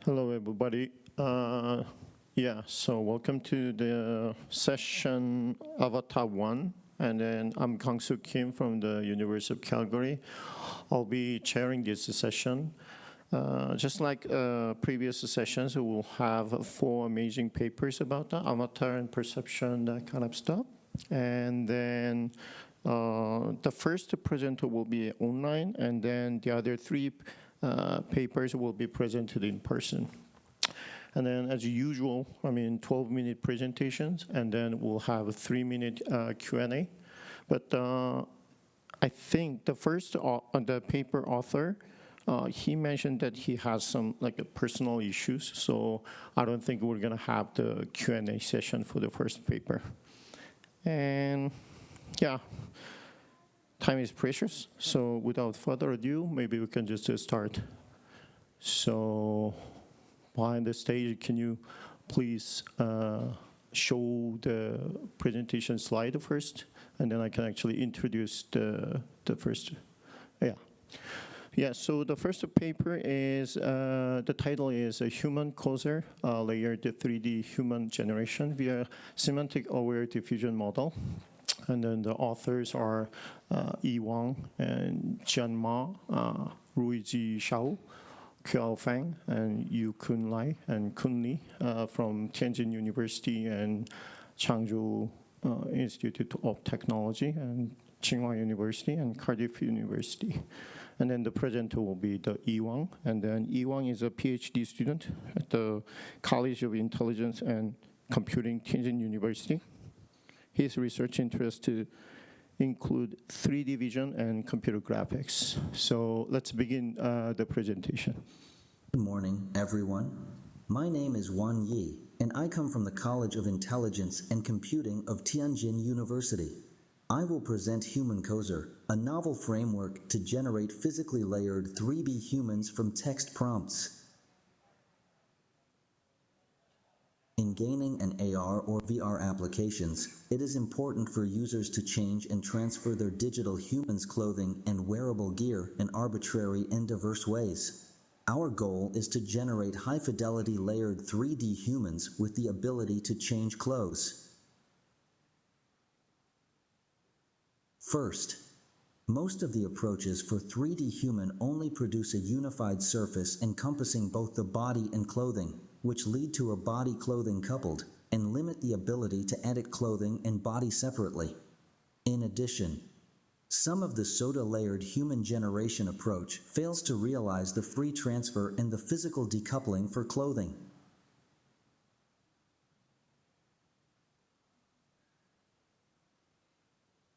Hello, everybody. So welcome to the session Avatar 1. And then I'm Kangsoo Kim from the University of Calgary. I'll be chairing this session. Just like previous sessions, we'll have 4 amazing papers about the avatar and perception, that kind of stuff. And then the first presenter will be online, and then the other 3 papers will be presented in person. And then as usual, 12-minute presentations, and then we'll have a 3-minute Q&A. But I think the first, the paper author, he mentioned that he has some personal issues, so I don't think we're gonna have the Q&A session for the first paper. And yeah, time is precious, so without further ado, maybe we can just start. So behind the stage, can you please show the presentation slide first, and then I can actually introduce the first. So the first paper is, the title is a HumanCoser, layered 3D human generation via Semantic-Aware diffusion model. And then the authors are Wang and Jian, Ruizhi, Shao, Qiao, Feng, and Yu-kun and Kun from Tianjin University and Changzhou Institute of Technology and Tsinghua University and Cardiff University. And then the presenter will be the Wang. And then Wang is a PhD student at the College of Intelligence and Computing, Tianjin University. His research interests include 3D vision and computer graphics. So let's begin the presentation. Good morning, everyone. My name is Wang Yi, and I come from the College of Intelligence and Computing of Tianjin University. I will present HumanCoser, a novel framework to generate physically layered 3D humans from text prompts. In gaming and AR or VR applications, it is important for users to change and transfer their digital humans' clothing and wearable gear in arbitrary and diverse ways. Our goal is to generate high-fidelity layered 3D humans with the ability to change clothes. First, most of the approaches for 3D human only produce a unified surface encompassing both the body and clothing, which lead to a body-clothing coupled, and limit the ability to edit clothing and body separately. In addition, some of the soda-layered human generation approach fails to realize the free transfer and the physical decoupling for clothing.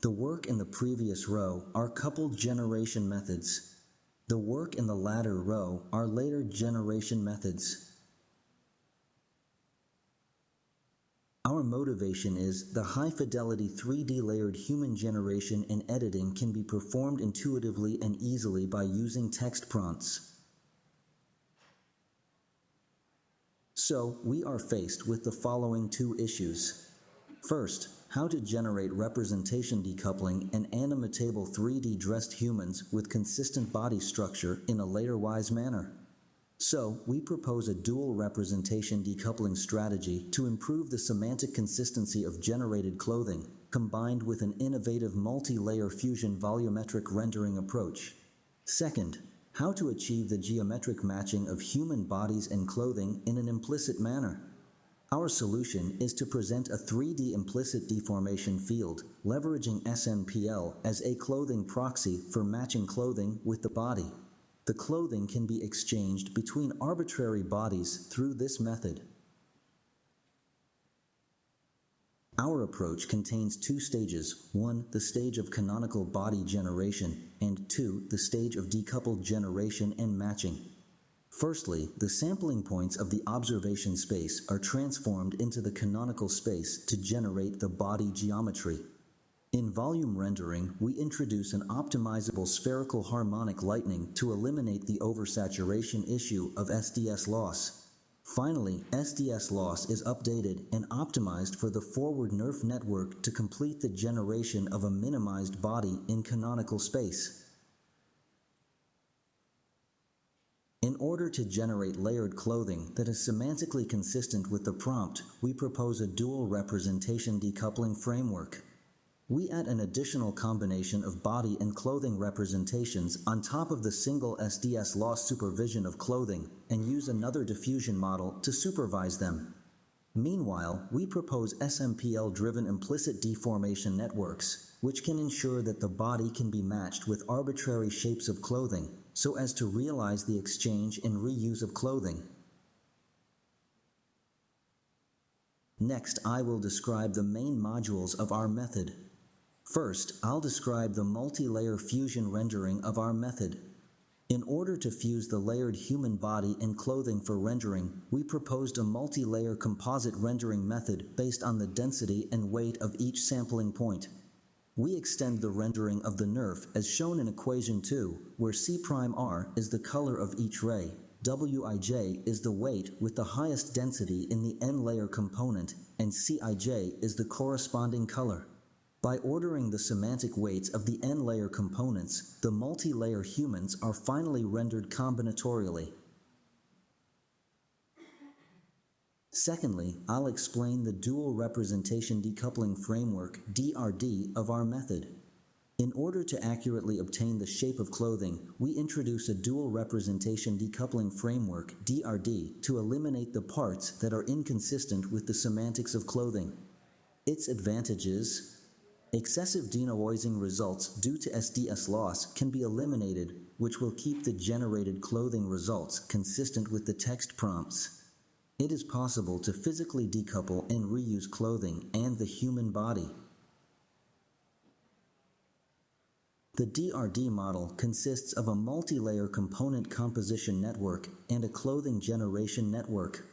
The work in the previous row are coupled generation methods. The work in the latter row are later generation methods. Our motivation is the high-fidelity 3D layered human generation and editing can be performed intuitively and easily by using text prompts. So, we are faced with the following 2 issues. First, how to generate representation decoupling and animatable 3D dressed humans with consistent body structure in a layer-wise manner. So, we propose a dual representation decoupling strategy to improve the semantic consistency of generated clothing, combined with an innovative multi-layer fusion volumetric rendering approach. Second, how to achieve the geometric matching of human bodies and clothing in an implicit manner. Our solution is to present a 3D implicit deformation field, leveraging SMPL as a clothing proxy for matching clothing with the body. The clothing can be exchanged between arbitrary bodies through this method. Our approach contains 2 stages. 1, the stage of canonical body generation, and 2, the stage of decoupled generation and matching. Firstly, the sampling points of the observation space are transformed into the canonical space to generate the body geometry. In volume rendering, we introduce an optimizable spherical harmonic lightning to eliminate the oversaturation issue of SDS loss. Finally, SDS loss is updated and optimized for the forward nerf network to complete the generation of a minimized body in canonical space. In order to generate layered clothing that is semantically consistent with the prompt, we propose a dual representation decoupling framework. We add an additional combination of body and clothing representations on top of the single SDS loss supervision of clothing and use another diffusion model to supervise them. Meanwhile, we propose SMPL-driven implicit deformation networks, which can ensure that the body can be matched with arbitrary shapes of clothing so as to realize the exchange and reuse of clothing. Next, I will describe the main modules of our method. First, I'll describe the multi-layer fusion rendering of our method. In order to fuse the layered human body and clothing for rendering, we proposed a multi-layer composite rendering method based on the density and weight of each sampling point. We extend the rendering of the nerf as shown in equation 2, where C'R is the color of each ray, Wij is the weight with the highest density in the n-layer component, and Cij is the corresponding color. By ordering the semantic weights of the n-layer components, the multi-layer humans are finally rendered combinatorially. Secondly, I'll explain the dual representation decoupling framework, DRD, of our method. In order to accurately obtain the shape of clothing, we introduce a dual representation decoupling framework, DRD, to eliminate the parts that are inconsistent with the semantics of clothing. Its advantages: excessive denoising results due to SDS loss can be eliminated, which will keep the generated clothing results consistent with the text prompts. It is possible to physically decouple and reuse clothing and the human body. The DRD model consists of a multi-layer component composition network and a clothing generation network.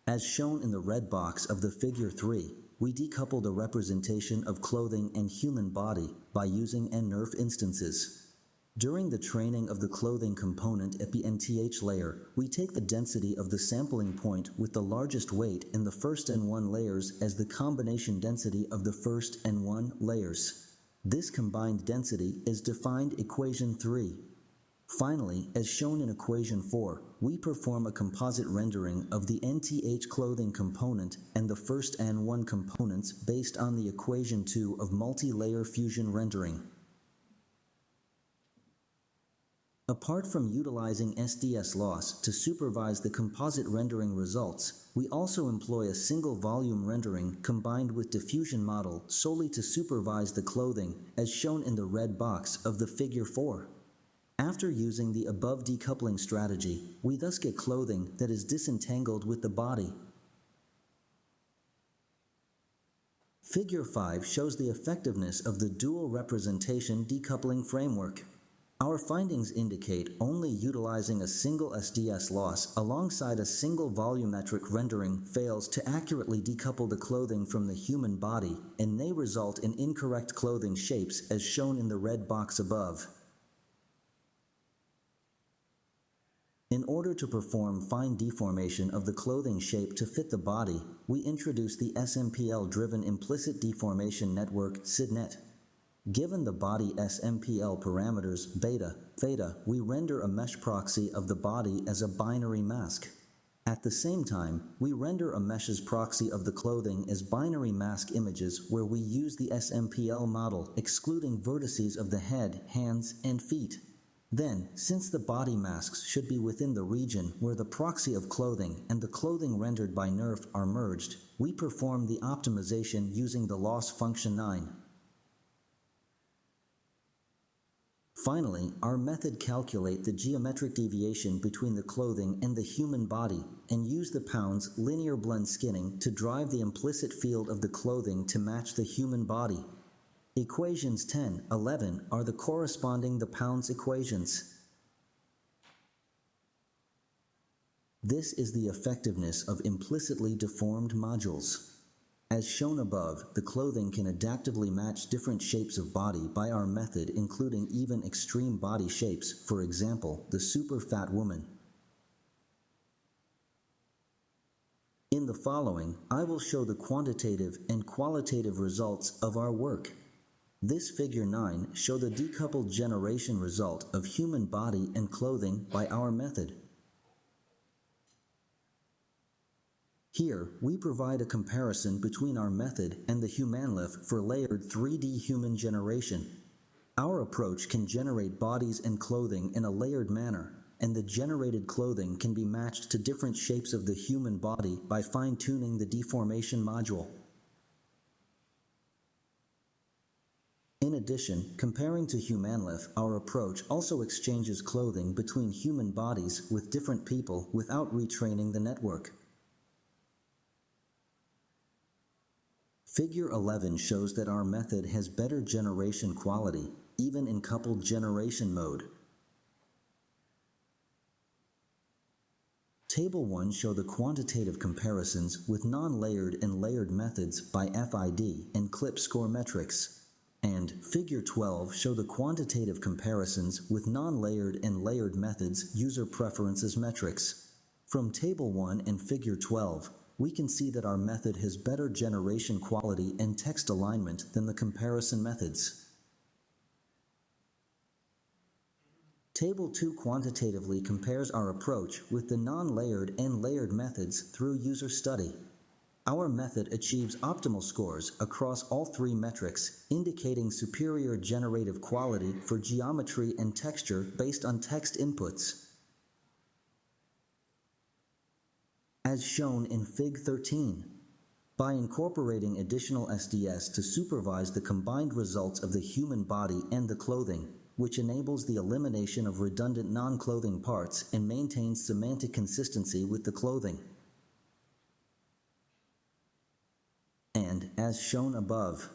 As shown in the red box of the figure 3, we decouple the representation of clothing and human body by using n-nerf instances. During the training of the clothing component at the nth layer, we take the density of the sampling point with the largest weight in the first n1 layers as the combination density of the first n1 layers. This combined density is defined equation 3. Finally, as shown in equation 4, we perform a composite rendering of the nth clothing component and the first n1 components based on the equation 2 of multi-layer fusion rendering. Apart from utilizing SDS loss to supervise the composite rendering results, we also employ a single volume rendering combined with diffusion model solely to supervise the clothing, as shown in the red box of the figure 4. After using the above decoupling strategy, we thus get clothing that is disentangled with the body. Figure 5 shows the effectiveness of the dual representation decoupling framework. Our findings indicate only utilizing a single SDS loss alongside a single volumetric rendering fails to accurately decouple the clothing from the human body and may result in incorrect clothing shapes as shown in the red box above. In order to perform fine deformation of the clothing shape to fit the body, we introduce the SMPL-driven implicit deformation network, SIDNet. Given the body SMPL parameters beta, theta, we render a mesh proxy of the body as a binary mask. At the same time, we render a mesh's proxy of the clothing as binary mask images where we use the SMPL model, excluding vertices of the head, hands, and feet. Then, since the body masks should be within the region where the proxy of clothing and the clothing rendered by nerf are merged, we perform the optimization using the loss function 9. Finally, our method calculates the geometric deviation between the clothing and the human body and use the pounds linear blend skinning to drive the implicit field of the clothing to match the human body. Equations 10, 11 are the corresponding the pounds equations. This is the effectiveness of implicitly deformed modules. As shown above, the clothing can adaptively match different shapes of body by our method, including even extreme body shapes, for example, the super fat woman. In the following, I will show the quantitative and qualitative results of our work. This figure 9 shows the decoupled generation result of human body and clothing by our method. Here, we provide a comparison between our method and the HumanLif for layered 3D human generation. Our approach can generate bodies and clothing in a layered manner, and the generated clothing can be matched to different shapes of the human body by fine-tuning the deformation module. In addition, comparing to HumanLif, our approach also exchanges clothing between human bodies with different people without retraining the network. Figure 11 shows that our method has better generation quality, even in coupled generation mode. Table 1 show the quantitative comparisons with non-layered and layered methods by FID and clip score metrics. And Figure 12 show the quantitative comparisons with non-layered and layered methods user preferences metrics. From Table 1 and Figure 12, we can see that our method has better generation quality and text alignment than the comparison methods. Table 2 quantitatively compares our approach with the non-layered and layered methods through user study. Our method achieves optimal scores across all three metrics, indicating superior generative quality for geometry and texture based on text inputs. As shown in Fig 13, by incorporating additional SDS to supervise the combined results of the human body and the clothing, which enables the elimination of redundant non-clothing parts and maintains semantic consistency with the clothing. And, as shown above,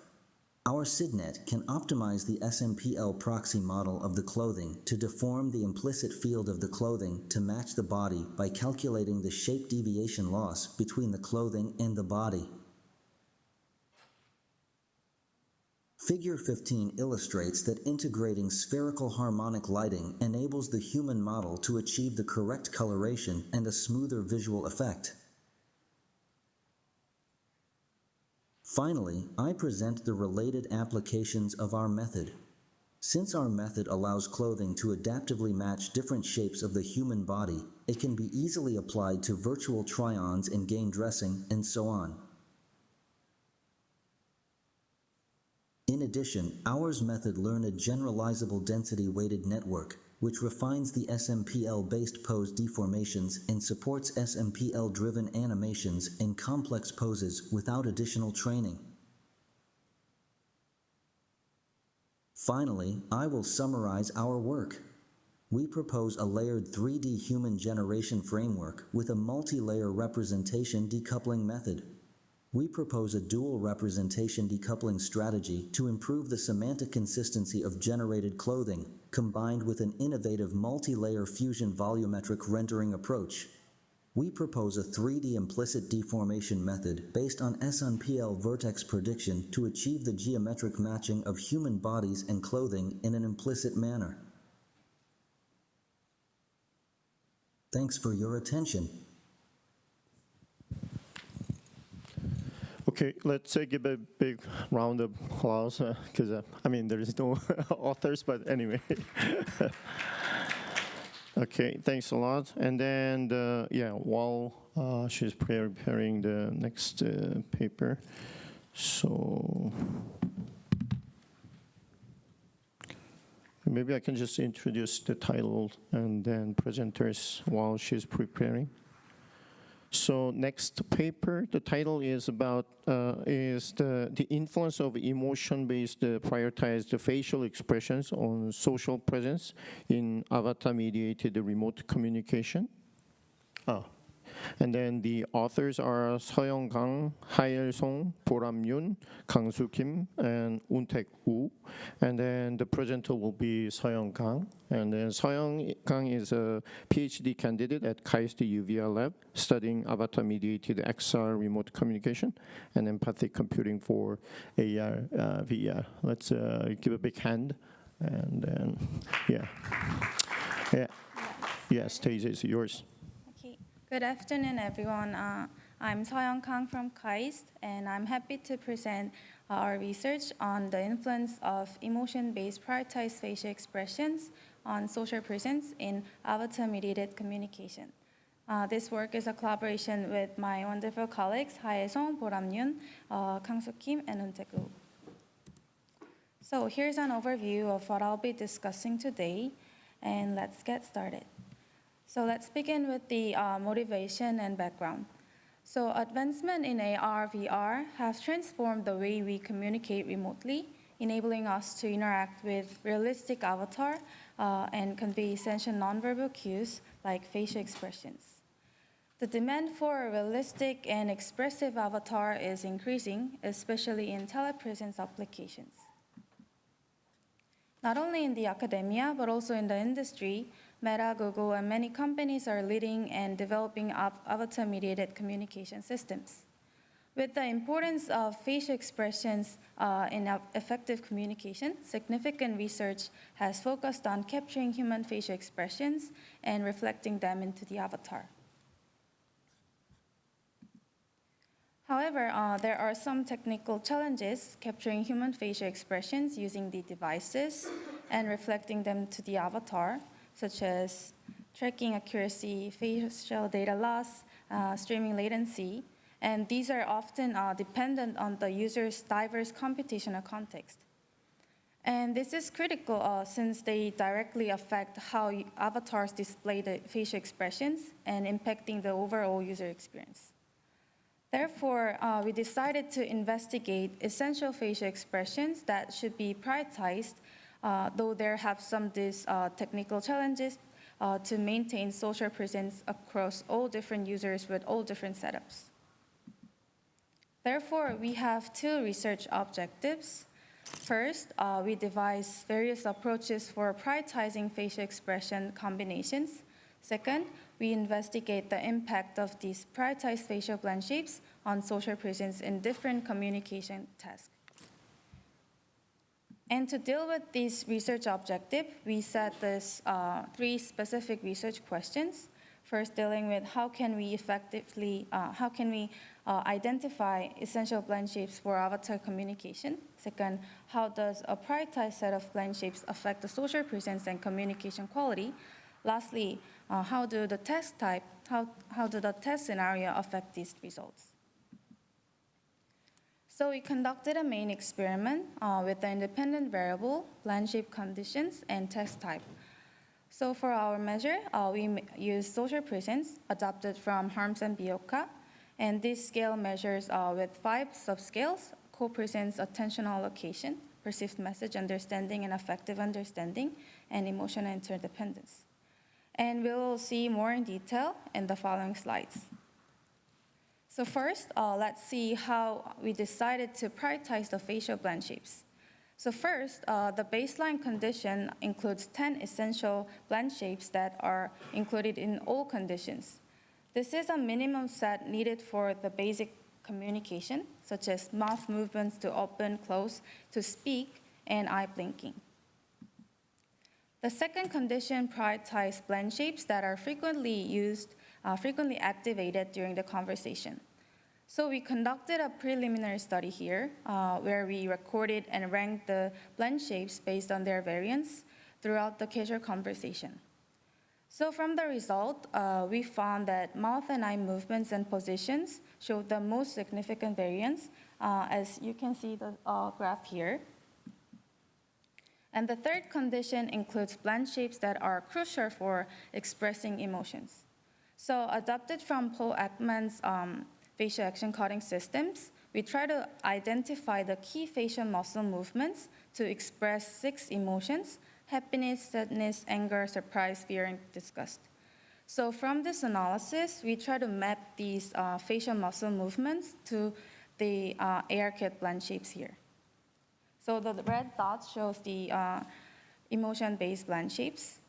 our SIDNet can optimize the SMPL proxy model of the clothing to deform the implicit field of the clothing to match the body by calculating the shape deviation loss between the clothing and the body. Figure 15 illustrates that integrating spherical harmonic lighting enables the human model to achieve the correct coloration and a smoother visual effect. Finally, I present the related applications of our method. Since our method allows clothing to adaptively match different shapes of the human body, it can be easily applied to virtual try-ons in game dressing and so on. In addition, ours method learns a generalizable density-weighted network, which refines the SMPL-based pose deformations and supports SMPL-driven animations in complex poses without additional training. Finally, I will summarize our work. We propose a layered 3D human generation framework with a multi-layer representation decoupling method. We propose a dual representation decoupling strategy to improve the semantic consistency of generated clothing, combined with an innovative multi-layer fusion volumetric rendering approach. We propose a 3D implicit deformation method based on SMPL vertex prediction to achieve the geometric matching of human bodies and clothing in an implicit manner. Thanks for your attention. Okay, let's give a big round of applause because there is no authors, but anyway. Okay, thanks a lot. And then, while she's preparing the next paper, so maybe I can just introduce the title and then presenters while she's preparing. So next paper, the title is about the influence of emotion-based prioritized facial expressions on social presence in avatar-mediated remote communication. And then the authors are Seoyoung Kang, Song, Boram Yoon, Kangsoo Kim, and Woontack Woo. And then the presenter will be Seoyoung Kang. And then Seoyoung Kang is a PhD candidate at KAIST UVR lab, studying avatar-mediated XR remote communication and empathic computing for AR, VR. Let's give a big hand. And then, stage is yours. Good afternoon, everyone. I'm Seoyoung Kang from KAIST, and I'm happy to present our research on the influence of emotion-based prioritized facial expressions on social presence in avatar-mediated communication. This work is a collaboration with my wonderful colleagues, Seoyoung, Boram, Yoon, Kangsoo, and Woontack. So here's an overview of what I'll be discussing today, and let's get started. So let's begin with the motivation and background. So advancement in AR, VR have transformed the way we communicate remotely, enabling us to interact with realistic avatar and convey essential nonverbal cues like facial expressions. The demand for a realistic and expressive avatar is increasing, especially in telepresence applications. Not only in the academia, but also in the industry, Meta, Google, and many companies are leading and developing avatar-mediated communication systems. With the importance of facial expressions in effective communication, significant research has focused on capturing human facial expressions and reflecting them into the avatar. However, there are some technical challenges capturing human facial expressions using the devices and reflecting them to the avatar, such as tracking accuracy, facial data loss, streaming latency, and these are often dependent on the user's diverse computational context. And this is critical since they directly affect how avatars display the facial expressions and impacting the overall user experience. Therefore, we decided to investigate essential facial expressions that should be prioritized, though there have some technical challenges to maintain social presence across all different users with all different setups. Therefore, we have two research objectives. First, we devised various approaches for prioritizing facial expression combinations. Second, we investigate the impact of these prioritized facial blend shapes on social presence in different communication tasks. And to deal with this research objective, we set this three specific research questions. First, dealing with how can we identify essential blend shapes for avatar communication. Second, how does a prioritized set of blend shapes affect the social presence and communication quality? Lastly, how do the test scenario affect these results? So we conducted a main experiment with the independent variable, blend shape conditions, and test type. So for our measure, we used social presence adopted from Harms and Bioka, and this scale measures with 5 subscales: co-presence, attentional allocation, perceived message understanding and affective understanding, and emotional interdependence. And we'll see more in detail in the following slides. So first, let's see how we decided to prioritize the facial blend shapes. So first, the baseline condition includes 10 essential blend shapes that are included in all conditions. This is a minimum set needed for the basic communication, such as mouth movements to open, close, to speak, and eye blinking. The second condition prioritizes blend shapes that are frequently activated during the conversation. So we conducted a preliminary study here where we recorded and ranked the blend shapes based on their variance throughout the casual conversation. So from the result, we found that mouth and eye movements and positions showed the most significant variance, as you can see the graph here. And the third condition includes blend shapes that are crucial for expressing emotions. So adopted from Paul Ekman's facial action coding systems, we try to identify the key facial muscle movements to express 6 emotions: happiness, sadness, anger, surprise, fear, and disgust. So from this analysis, we try to map these facial muscle movements to the ARKit blend shapes here. So the red dot shows the emotion-based blend shapes.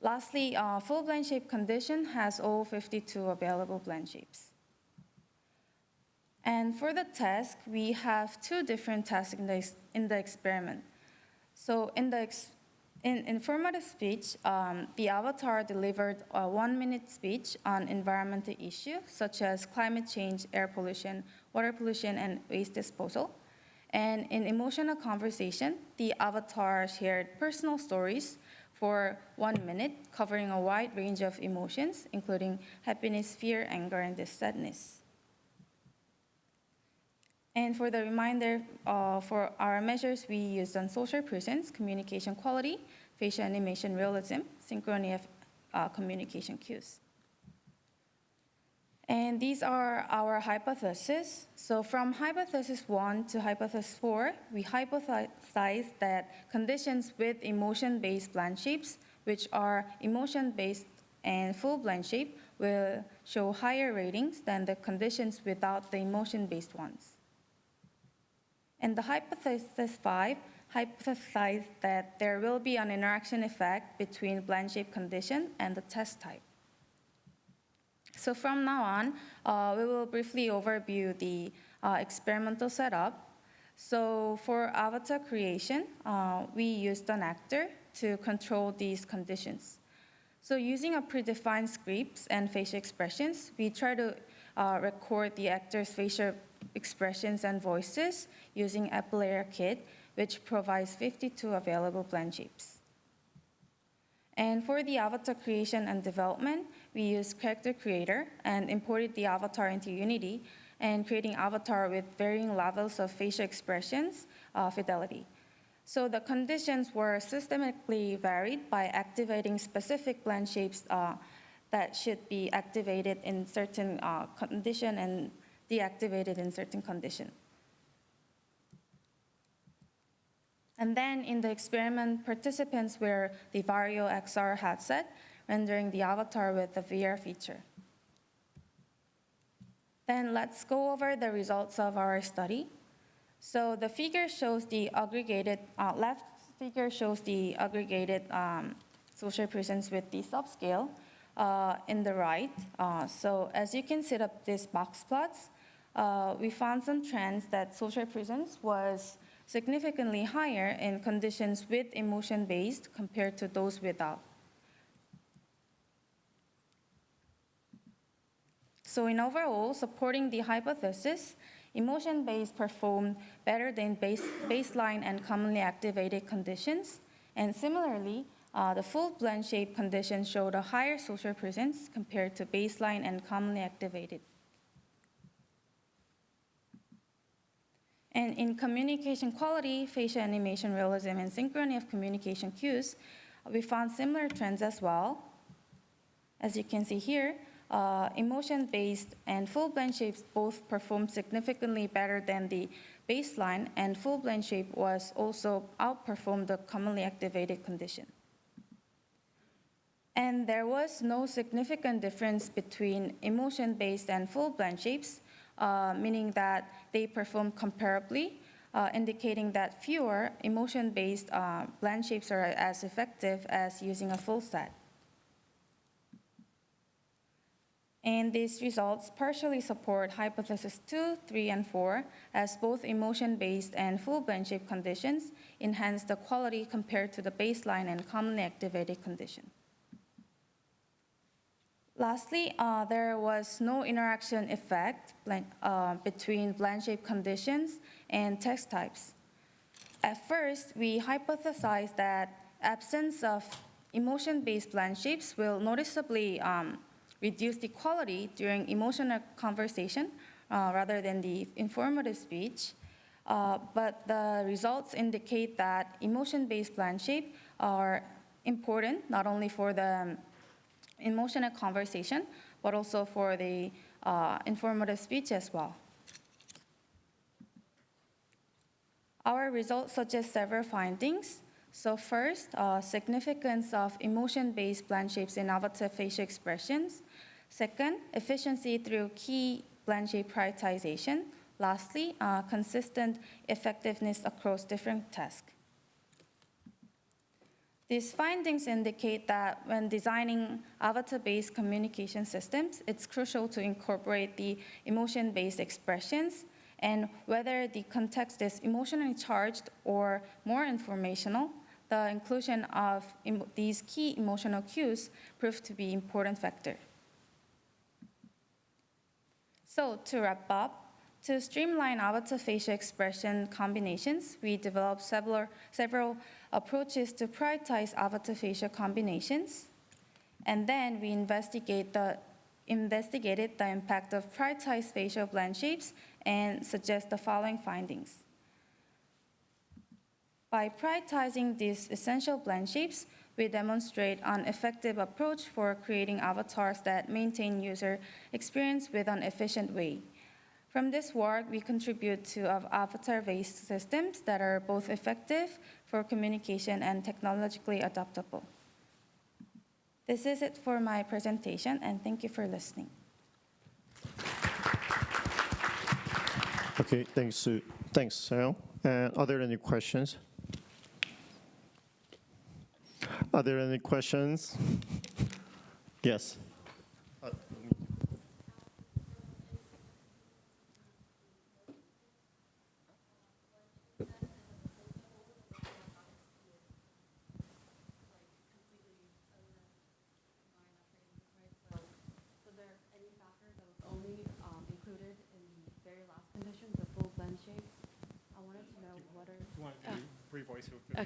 Lastly, full blend shape condition has all 52 available blend shapes. And for the task, we have 2 different tasks in the experiment. So in informative speech, the avatar delivered a 1-minute speech on environmental issues such as climate change, air pollution, water pollution, and waste disposal. And in emotional conversation, the avatar shared personal stories for 1 minute, covering a wide range of emotions, including happiness, fear, anger, and sadness. And for the reminder, for our measures, we used on social presence, communication quality, facial animation realism, synchrony of communication cues. And these are our hypotheses. So from hypothesis 1 to hypothesis 4, we hypothesized that conditions with emotion-based blend shapes, which are emotion-based and full blend shape, will show higher ratings than the conditions without the emotion-based ones. And the hypothesis 5 hypothesized that there will be an interaction effect between blend shape condition and the test type. So from now on, we will briefly overview the experimental setup. So for avatar creation, we used an actor to control these conditions. So using a predefined scripts and facial expressions, we try to record the actor's facial expressions and voices using Apple Kit, which provides 52 available blend shapes. And for the avatar creation and development, we used Character Creator and imported the avatar into Unity and creating avatar with varying levels of facial expressions fidelity. So the conditions were systematically varied by activating specific blend shapes that should be activated in certain condition and deactivated in certain condition. And then in the experiment, participants wear the Vario XR headset, rendering the avatar with the VR feature. Then let's go over the results of our study. So the figure shows the aggregated, left figure shows the aggregated social presence with the subscale in the right. So as you can set up these box plots, we found some trends that social presence was significantly higher in conditions with emotion-based compared to those without. So in overall, supporting the hypothesis, emotion-based performed better than baseline and commonly activated conditions. And similarly, the full blend shape condition showed a higher social presence compared to baseline and commonly activated. And in communication quality, facial animation realism, and synchrony of communication cues, we found similar trends as well. As you can see here, emotion-based and full blend shapes both performed significantly better than the baseline, and full blend shape was also outperformed the commonly activated condition. And there was no significant difference between emotion-based and full blend shapes, meaning that they perform comparably, indicating that fewer emotion-based blend shapes are as effective as using a full set. And these results partially support hypothesis 2, 3, and 4, as both emotion-based and full blend shape conditions enhance the quality compared to the baseline and commonly activated condition. Lastly, there was no interaction effect between blend shape conditions and text types. At first, we hypothesized that absence of emotion-based blend shapes will noticeably reduce the quality during emotional conversation rather than the informative speech. But the results indicate that emotion-based blend shape are important not only for the emotional conversation, but also for the informative speech as well. Our results suggest several findings. So first, significance of emotion-based blend shapes in avatar facial expressions. Second, efficiency through key blend shape prioritization. Lastly, consistent effectiveness across different tasks. These findings indicate that when designing avatar-based communication systems, it's crucial to incorporate the emotion-based expressions, and whether the context is emotionally charged or more informational, the inclusion of these key emotional cues proved to be an important factor. So to wrap up, to streamline avatar facial expression combinations, we developed several approaches to prioritize avatar facial combinations. And then we investigated the impact of prioritized facial blend shapes and suggest the following findings. By prioritizing these essential blend shapes, we demonstrate an effective approach for creating avatars that maintain user experience with an efficient way. From this work, we contribute to avatar-based systems that are both effective for communication and technologically adaptable. This is it for my presentation, and thank you for listening. Okay, thanks, Seoyoung. And are there any questions? Are there any questions? Yes.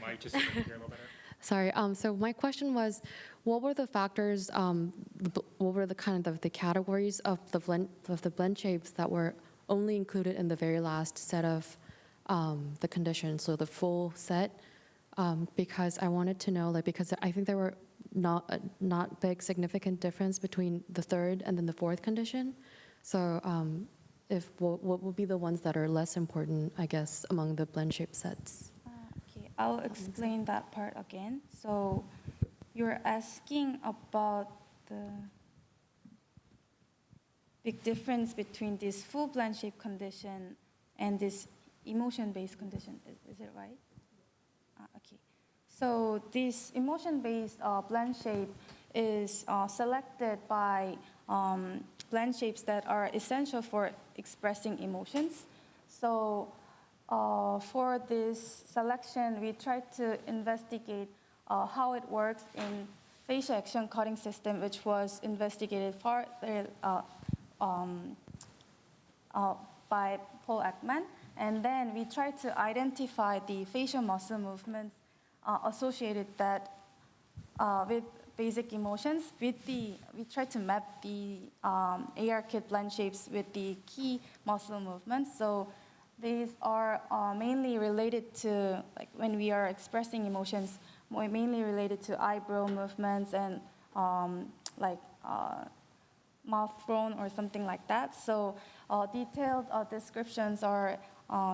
Might just hear a little better. Sorry. So my question was, what were the factors? What were the kind of the categories of the blend shapes that were only included in the very last set of the conditions, so the full set? Because I wanted to know, because I think there were not big significant difference between the third and then the fourth condition. So what would be the ones that are less important, I guess, among the blend shape sets? I'll explain that part again. So you're asking about the big difference between this full blend shape condition and this emotion-based condition. Is it right? Okay. So this emotion-based blend shape is selected by blend shapes that are essential for expressing emotions. So for this selection, we tried to investigate how it works in facial action coding system, which was investigated further by Paul Ekman. And then we tried to identify the facial muscle movements associated with basic emotions. We tried to map the AR-kit blend shapes with the key muscle movements. So these are mainly related to, when we are expressing emotions, mainly related to eyebrow movements and mouth thrown or something like that. So detailed descriptions are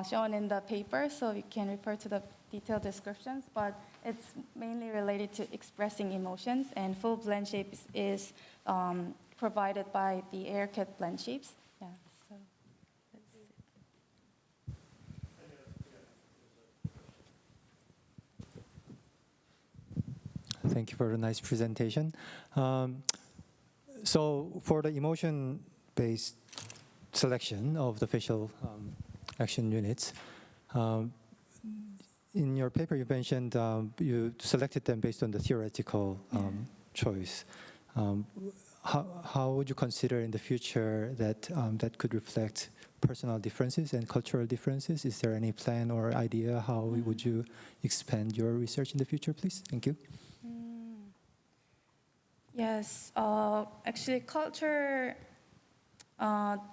shown in the paper, so you can refer to the detailed descriptions, but it's mainly related to expressing emotions, and full blend shapes is provided by the AR-kit blend shapes. Yeah, so that's it. Thank you for the nice presentation. So for the emotion-based selection of the facial action units, in your paper you mentioned you selected them based on the theoretical choice. How would you consider in the future that that could reflect personal differences and cultural differences? Is there any plan or idea how would you expand your research in the future, please? Thank you. Yes, actually culture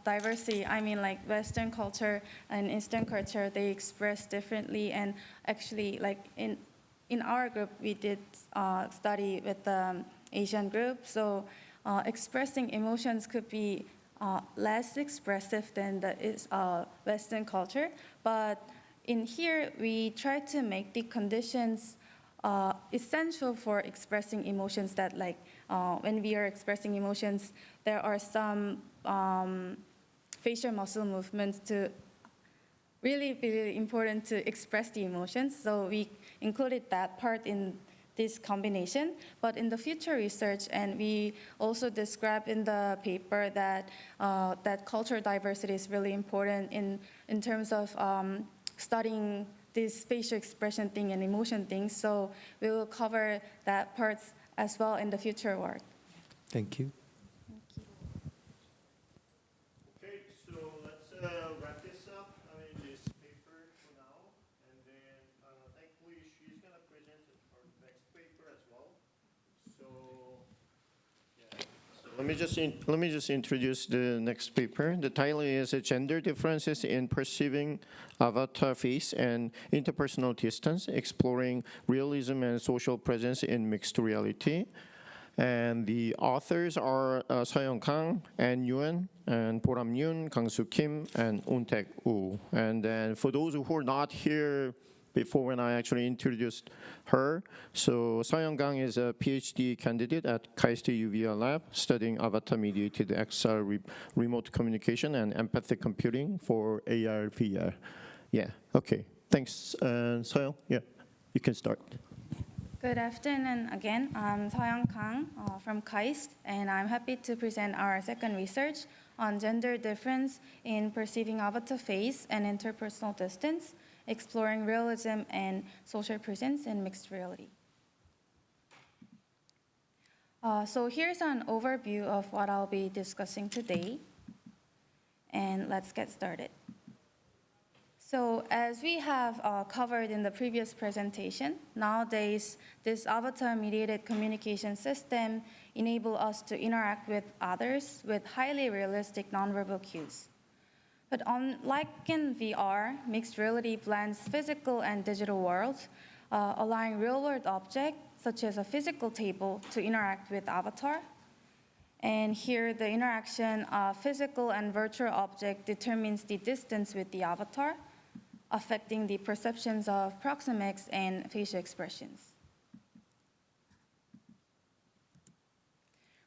diversity, I mean like Western culture and Eastern culture, they express differently. And actually in our group, we did study with the Asian group. So expressing emotions could be less expressive than the Western culture. But in here, we try to make the conditions essential for expressing emotions that when we are expressing emotions, there are some facial muscle movements to really important to express the emotions. So we included that part in this combination. But in the future research, and we also described in the paper that that cultural diversity is really important in terms of studying this facial expression thing and emotion thing. So we will cover that parts as well in the future work. Thank you. Okay, so let's wrap this up. This paper for now, and then thankfully she's gonna present Let me just introduce the next paper. The title is Gender Differences in Perceiving Avatar Face and Interpersonal Distance, Exploring Realism and Social Presence in Mixed Reality. And the authors are Seoyoung Kang and Nguyen, and Boram Yoon, Kangsoo Kim, and Woontack. And then for those who are not here before when I actually introduced her, so Seoyoung Kang is a PhD candidate at KAIST UVA lab studying Avatar-mediated XR remote communication and empathic computing for AR, VR. Yeah, okay, thanks. Seoyoung, yeah, you can start. Good afternoon again. I'm Seoyoung Kang from KAIST, and I'm happy to present our second research on gender difference in perceiving avatar face and interpersonal distance, exploring realism and social presence in mixed reality. So here's an overview of what I'll be discussing today, and let's get started. So as we have covered in the previous presentation, nowadays this avatar-mediated communication system enables us to interact with others with highly realistic nonverbal cues. But unlike in VR, mixed reality blends physical and digital worlds, allowing real-world objects such as a physical table to interact with avatar. And here the interaction of physical and virtual object determines the distance with the avatar, affecting the perceptions of proxemics and facial expressions.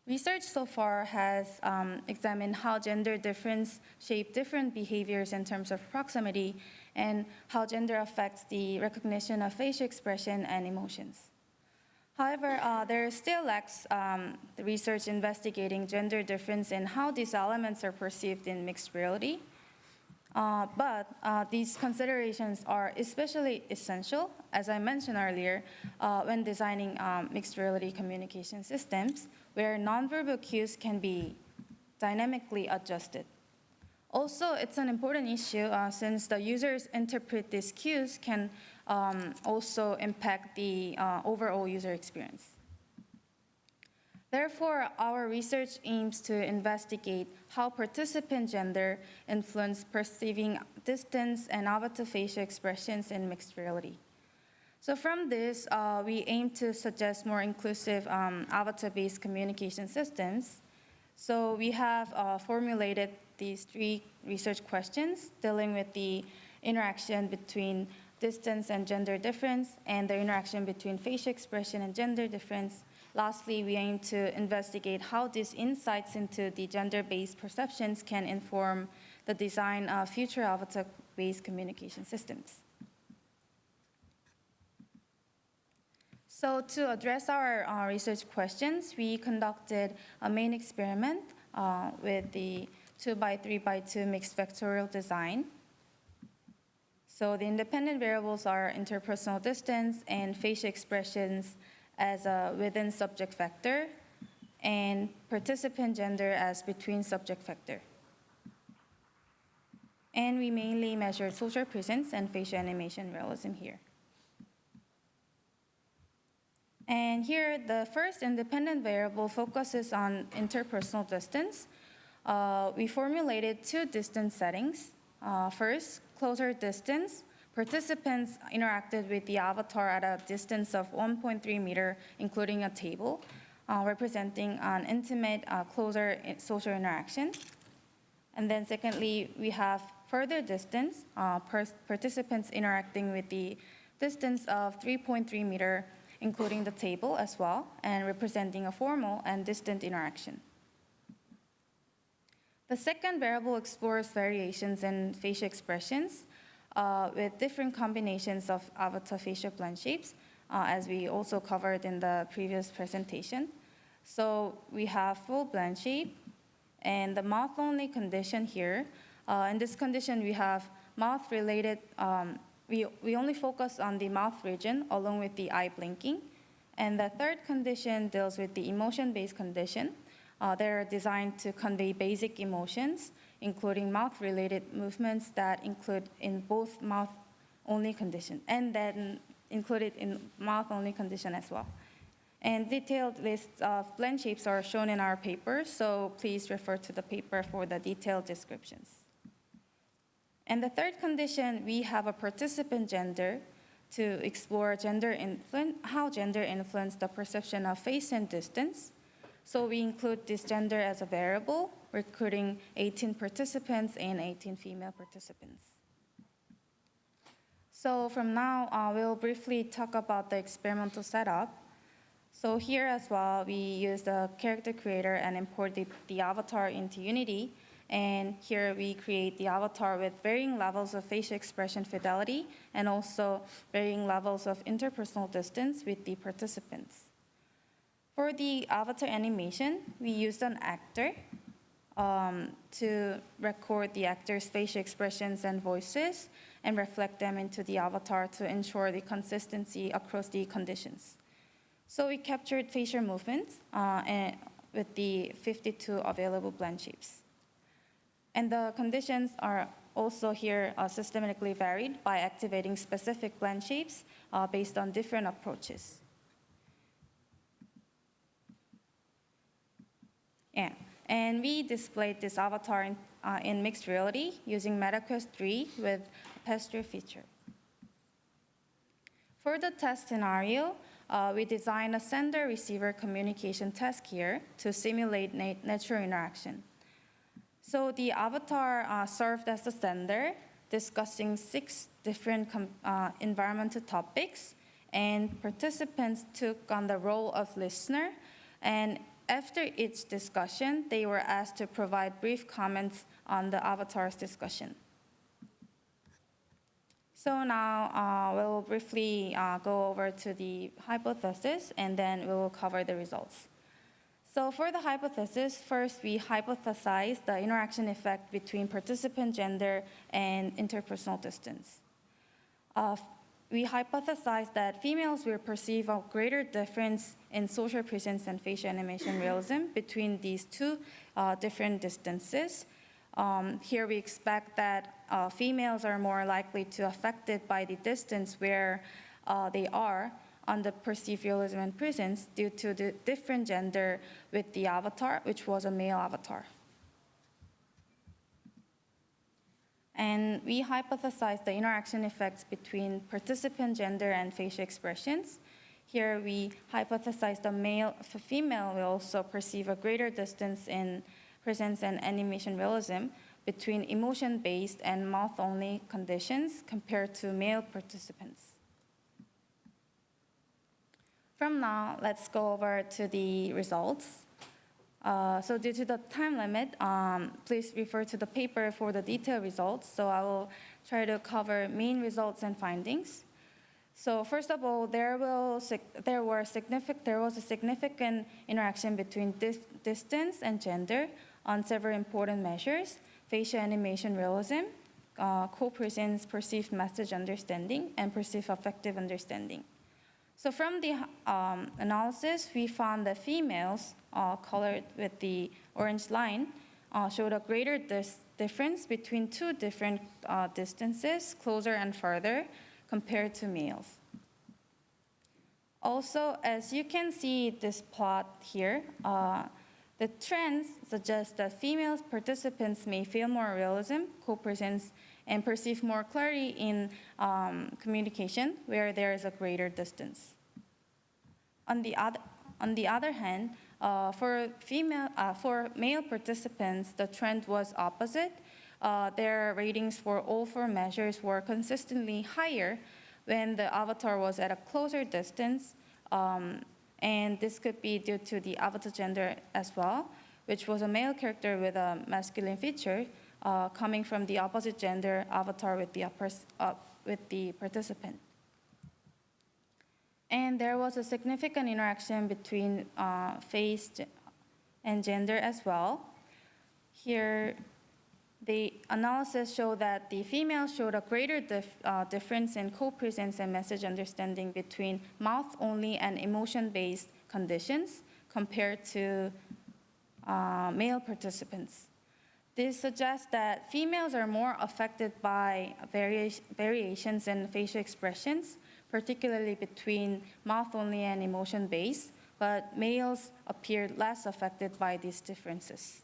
Research so far has examined how gender difference shape different behaviors in terms of proximity and how gender affects the recognition of facial expression and emotions. However, there still lacks the research investigating gender difference in how these elements are perceived in mixed reality. But these considerations are especially essential, as I mentioned earlier, when designing mixed reality communication systems, where nonverbal cues can be dynamically adjusted. Also, it's an important issue since the users interpret these cues can also impact the overall user experience. Therefore, our research aims to investigate how participant gender influence perceiving distance and avatar facial expressions in mixed reality. So from this, we aim to suggest more inclusive avatar-based communication systems. So we have formulated these 3 research questions dealing with the interaction between distance and gender difference, and the interaction between facial expression and gender difference. Lastly, we aim to investigate how these insights into the gender-based perceptions can inform the design of future avatar-based communication systems. So to address our research questions, we conducted a main experiment with the 2x3x2 mixed vectorial design. So the independent variables are interpersonal distance and facial expressions as a within subject vector, and participant gender as between subject vector. And we mainly measured social presence and facial animation realism here. And here, the first independent variable focuses on interpersonal distance. We formulated 2 distance settings. First, closer distance. Participants interacted with the avatar at a distance of 1.3 meters, including a table, representing an intimate, closer social interaction. And then secondly, we have further distance, participants interacting with the distance of 3.3 meters, including the table as well, and representing a formal and distant interaction. The second variable explores variations in facial expressions with different combinations of avatar facial blend shapes, as we also covered in the previous presentation. So we have full blend shape, and the mouth-only condition here. In this condition, we have mouth-related, we only focus on the mouth region along with the eye blinking. And the third condition deals with the emotion-based condition. They're designed to convey basic emotions, including mouth-related movements that include in both mouth-only condition, and then included in mouth-only condition as well. And detailed lists of blend shapes are shown in our paper, so please refer to the paper for the detailed descriptions. And the third condition, we have a participant gender to explore how gender influenced the perception of face and distance. So we include this gender as a variable, recruiting 18 participants and 18 female participants. So from now, we'll briefly talk about the experimental setup. So here as well, we use the character creator and import the avatar into Unity. And here we create the avatar with varying levels of facial expression fidelity and also varying levels of interpersonal distance with the participants. For the avatar animation, we used an actor to record the actor's facial expressions and voices and reflect them into the avatar to ensure the consistency across the conditions. So we captured facial movements with the 52 available blend shapes. And the conditions are also here systematically varied by activating specific blend shapes based on different approaches. Yeah. And we displayed this avatar in mixed reality using MetaQuest 3 with a pass-through feature. For the test scenario, we designed a sender-receiver communication task here to simulate natural interaction. So the avatar served as the sender, discussing 6 different environmental topics, and participants took on the role of listener. And after each discussion, they were asked to provide brief comments on the avatar's discussion. So now we'll briefly go over to the hypothesis, and then we will cover the results. So for the hypothesis, first we hypothesized the interaction effect between participant gender and interpersonal distance. We hypothesized that females will perceive a greater difference in social presence and facial animation realism between these 2 different distances. Here we expect that females are more likely to affected by the distance where they are on the perceived realism and presence due to the different gender with the avatar, which was a male avatar. And we hypothesized the interaction effects between participant gender and facial expressions. Here we hypothesized the female will also perceive a greater distance in presence and animation realism between emotion-based and mouth-only conditions compared to male participants. From now, let's go over to the results. So due to the time limit, please refer to the paper for the detailed results. So I will try to cover main results and findings. So first of all, there was a significant interaction between distance and gender on several important measures: facial animation realism, co-presence, perceived message understanding, and perceived affective understanding. So from the analysis, we found that females, colored with the orange line, showed a greater difference between 2 different distances, closer and further, compared to males. Also, as you can see this plot here, the trends suggest that female participants may feel more realism, co-presence, and perceive more clarity in communication where there is a greater distance. On the other hand, for male participants, the trend was opposite. Their ratings for all 4 measures were consistently higher when the avatar was at a closer distance, and this could be due to the avatar gender as well, which was a male character with a masculine feature, coming from the opposite gender avatar with the participant. And there was a significant interaction between face and gender as well. Here, the analysis showed that the females showed a greater difference in co-presence and message understanding between mouth-only and emotion-based conditions compared to male participants. This suggests that females are more affected by variations in facial expressions, particularly between mouth-only and emotion-based, but males appeared less affected by these differences.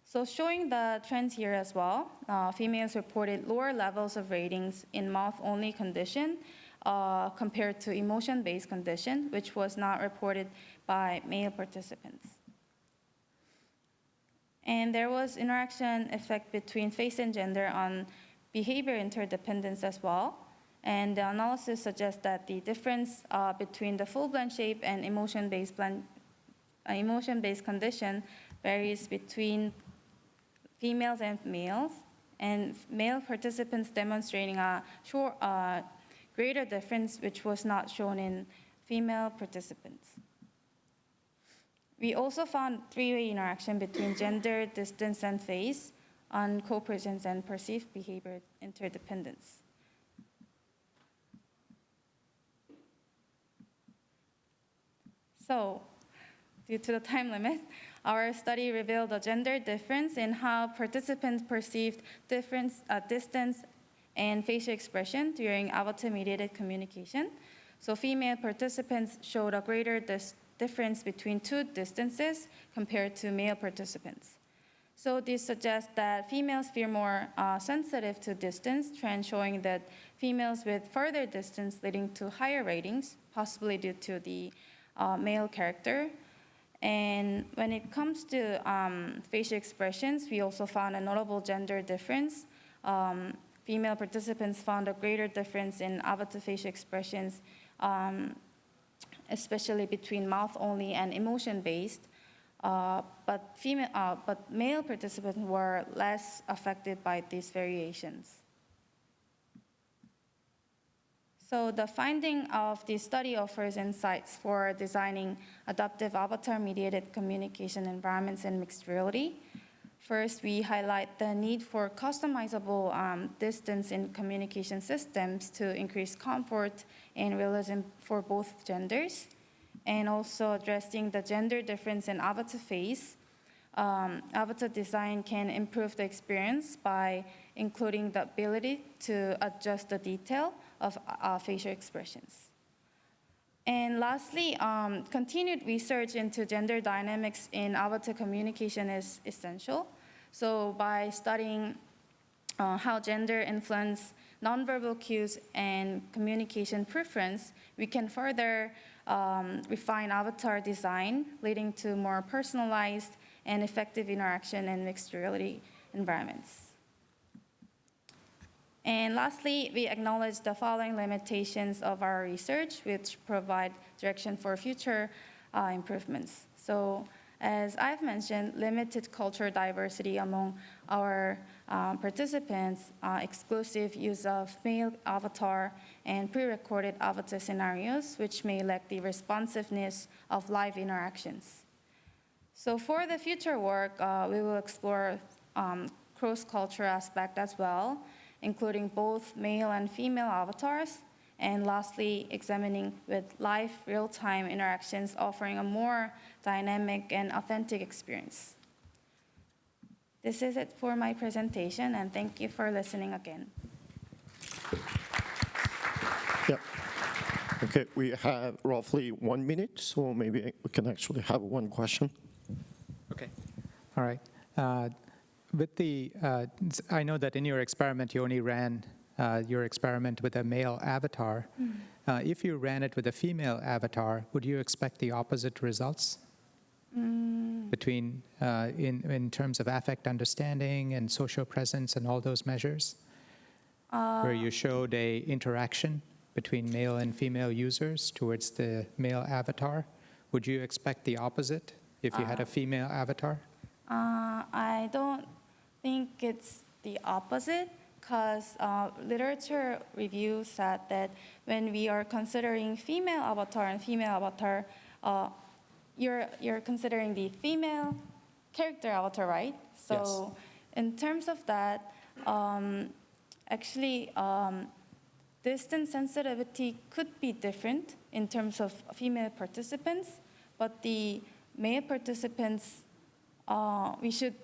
So showing the trends here as well, females reported lower levels of ratings in mouth-only condition compared to emotion-based condition, which was not reported by male participants. And there was interaction effect between face and gender on behavior interdependence as well. And the analysis suggests that the difference between the full blend shape and emotion-based condition varies between females and males, and male participants demonstrating a greater difference, which was not shown in female participants. We also found three-way interaction between gender, distance, and face on co-presence and perceived behavior interdependence. So, due to the time limit, our study revealed a gender difference in how participants perceived distance and facial expression during avatar-mediated communication. So female participants showed a greater difference between two distances compared to male participants. So this suggests that females feel more sensitive to distance, trend showing that females with further distance leading to higher ratings, possibly due to the male character. And when it comes to facial expressions, we also found a notable gender difference. Female participants found a greater difference in avatar facial expressions, especially between mouth-only and emotion-based. But male participants were less affected by these variations. So the finding of the study offers insights for designing adaptive avatar-mediated communication environments in mixed reality. First, we highlight the need for customizable distance in communication systems to increase comfort and realism for both genders, and also addressing the gender difference in avatar face. Avatar design can improve the experience by including the ability to adjust the detail of facial expressions. And lastly, continued research into gender dynamics in avatar communication is essential. So by studying how gender influence nonverbal cues and communication preference, we can further refine avatar design, leading to more personalized and effective interaction in mixed reality environments. And lastly, we acknowledge the following limitations of our research, which provide direction for future improvements. So, as I've mentioned, limited cultural diversity among our participants, exclusive use of male avatar, and pre-recorded avatar scenarios, which may lack the responsiveness of live interactions. So for the future work, we will explore cross-cultural aspect as well, including both male and female avatars, and lastly, examining with live real-time interactions, offering a more dynamic and authentic experience. This is it for my presentation, and thank you for listening again. Yeah. Okay, we have roughly 1 minute, so maybe we can actually have one question. Okay. All right. I know that in your experiment, you only ran your experiment with a male avatar. If you ran it with a female avatar, would you expect the opposite results? Between, in terms of affect understanding and social presence and all those measures? Where you showed a interaction between male and female users towards the male avatar. Would you expect the opposite if you had a female avatar? I don't think it's the opposite, because literature review said that when we are considering female avatar and female avatar, you're considering the female character avatar, right? So yes. In terms of that, actually, distance sensitivity could be different in terms of female participants, but the male participants, we should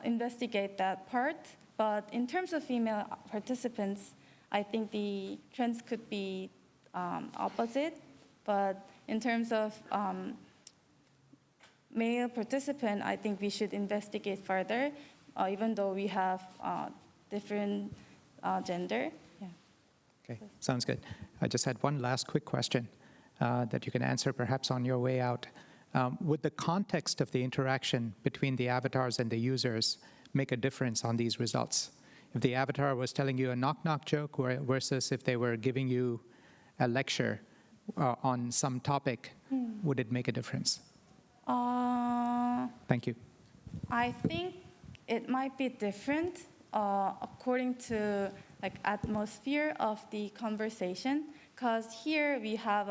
investigate that part. But in terms of female participants, I think the trends could be opposite. But in terms of male participant, I think we should investigate further, even though we have different gender. Yeah. Okay, sounds good. I just had one last quick question that you can answer perhaps on your way out. Would the context of the interaction between the avatars and the users make a difference on these results? If the avatar was telling you a knock-knock joke versus if they were giving you a lecture on some topic, would it make a difference? Thank you. I think it might be different according to like atmosphere of the conversation, because here we have